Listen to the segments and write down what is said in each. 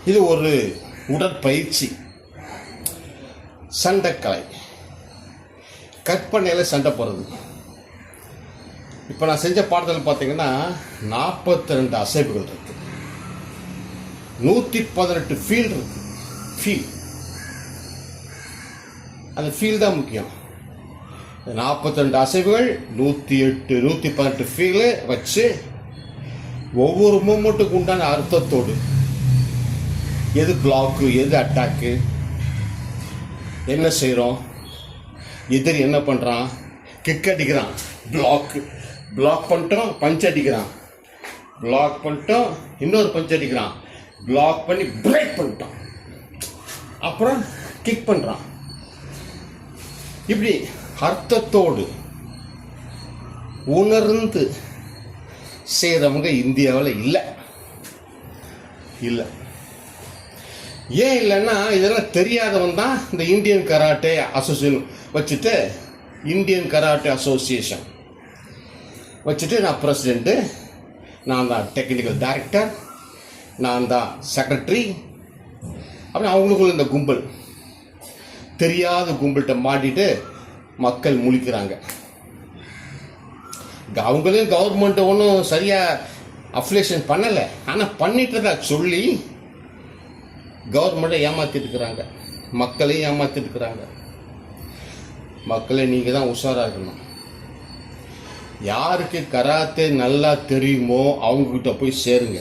இது ஒரு உடற்பயிற்சி, சண்டைக்கலை, கற்பனையில் சண்டை போடுறது. இப்போ நான் செஞ்ச பாடத்தில் பார்த்தீங்கன்னா 42 அசைவுகள் இருக்கு, 118 ஃபீல் இருக்கு. ஃபீல், அந்த ஃபீல் தான் முக்கியம். 42 அசைவுகள், 118 ஃபீலு வச்சு ஒவ்வொரு மூமெண்ட்டுக்கு உண்டான அர்த்தத்தோடு, எது பிளாக்கு, எது அட்டாக்கு, என்ன செய்கிறோம், எதிரி என்ன பண்ணுறான், கிக் அடிக்கிறான், பிளாக் பண்ணிட்டோம், பஞ்ச் அடிக்கிறான், பிளாக் பண்ணிட்டோம், இன்னொரு பஞ்ச் அடிக்கிறான், பிளாக் பண்ணி பிரேக் பண்ணிட்டோம், அப்புறம் கிக் பண்ணுறான். இப்படி அர்த்தத்தோடு உணர்ந்து செய்கிறவங்க இந்தியாவில் இல்லை. ஏன் இல்லைன்னா, இதெல்லாம் தெரியாதவன் தான் இந்த இந்தியன் கராட்டே அசோசியேஷன் வச்சுட்டு, இந்தியன் கராட்டே அசோசியேஷன் வச்சுட்டு நான் பிரசிடெண்ட்டு, நான் தான் டெக்னிக்கல் டைரக்டர், நான் தான் செக்ரட்டரி. அப்புறம் அவங்களுக்குள்ள இந்த கும்பல், தெரியாத கும்பல்கிட்ட மாட்டிட்டு மக்கள் முழிக்கிறாங்க. அவங்களையும் கவர்மெண்ட்டை ஒன்றும் சரியாக அஃபிலியேஷன் பண்ணலை, ஆனால் பண்ணிட்டதா சொல்லி கவர்மெண்ட்டை ஏமாற்றிட்டு இருக்கிறாங்க, மக்களையும் ஏமாற்றிட்டு இருக்கிறாங்க. மக்களை நீங்கள் தான் உஷாராக இருக்கணும். யாருக்கு கராத்தே நல்லா தெரியுமோ அவங்கக்கிட்ட போய் சேருங்க.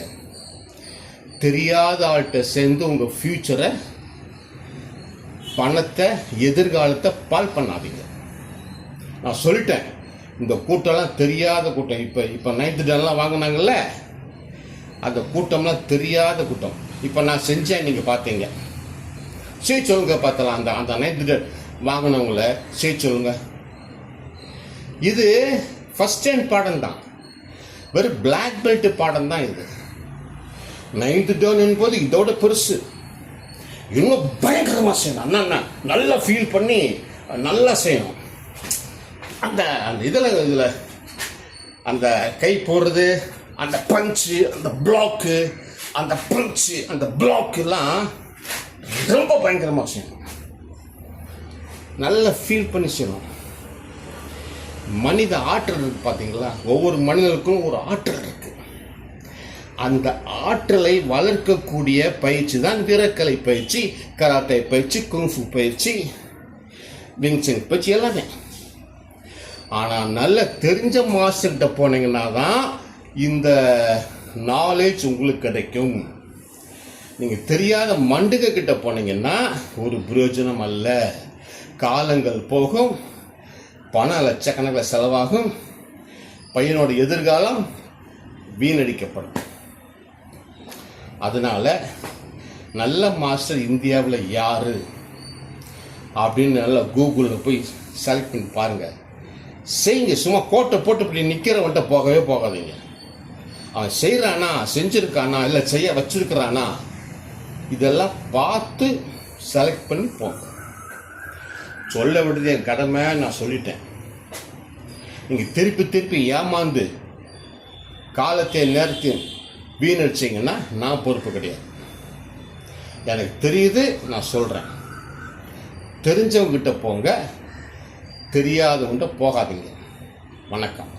தெரியாத ஆள்கிட்ட சேர்ந்து உங்கள் ஃப்யூச்சரை, பணத்தை, எதிர்காலத்தை பால் பண்ணாதீங்க. நான் சொல்லிட்டேன், இந்த கூட்டம்லாம் தெரியாத கூட்டம். இப்போ 9th டேலாம் வாங்கினாங்கல்ல, அந்த கூட்டம்லாம் தெரியாத கூட்டம். இப்போ நான் செஞ்சேன், நீங்கள் பார்த்தீங்க. சரி சொல்லுங்க பார்த்தலாம், அந்த 9th டே வாங்கினவங்கள சரி சொல்லுங்க. இது ஃபஸ்ட் டைம் பாடம் தான், வெறும் பிளாக் பெல்ட் பாடம் தான் இது. 9th டேன் போது இதோட பெருசு, இன்னும் பயங்கரமாக செய்யணும். அண்ணா நல்லா ஃபீல் பண்ணி நல்லா செய்யணும். அந்த இதில் அந்த கை போடுறது, அந்த பஞ்சு, அந்த பிளாக்கு, அந்த பஞ்சு, அந்த பிளாக்கெல்லாம் ரொம்ப பயங்கரமாக செய்யணும். நல்லா ஃபீல் பண்ணி செய்யணும். மனித ஆற்றல் இருக்கு பார்த்தீங்களா, ஒவ்வொரு மனிதனுக்கும் ஒரு ஆற்றல் இருக்கு. அந்த ஆற்றலை வளர்க்கக்கூடிய பயிற்சி தான் வீரக்கலை பயிற்சி, கராத்தே பயிற்சி, குங்ஃபு பயிற்சி, விங்சன் பயிற்சி எல்லாமே. ஆனால் நல்ல தெரிஞ்ச மாஸ்டர்கிட்ட போனீங்கன்னா தான் இந்த நாலேஜ் உங்களுக்கு கிடைக்கும். நீங்கள் தெரியாத மண்டுக கிட்ட போனீங்கன்னா ஒரு பிரயோஜனம் அல்ல. காலங்கள் போகும், பண லட்சக்கணக்கில் செலவாகும், பையனோட எதிர்காலம் வீணடிக்கப்படும். அதனால நல்ல மாஸ்டர் இந்தியாவில் யார் அப்படின்னு நல்லா கூகுளில் போய் செலக்ட் பண்ணி பாருங்கள். செய்யுங்க. சும்மா கோட்டை போட்டு இப்படி நிற்கிறவன்ட்ட போகவே போகாதீங்க. அவன் செய்கிறானா, செஞ்சுருக்கானா, இல்லை செய்ய வச்சிருக்கிறானா, இதெல்லாம் பார்த்து செலக்ட் பண்ணி போங்க. சொல்ல விடுறது என் கடமை, நான் சொல்லிட்டேன். நீங்கள் திருப்பி ஏமாந்து காலத்தை நேரத்தையும் வீணடிச்சிங்கன்னா நான் பொறுப்பு கிடையாது. எனக்கு தெரியுது, நான் சொல்கிறேன். தெரிஞ்சவங்ககிட்ட போங்க, தெரியாதவங்கிட்ட போகாதீங்க. வணக்கம்.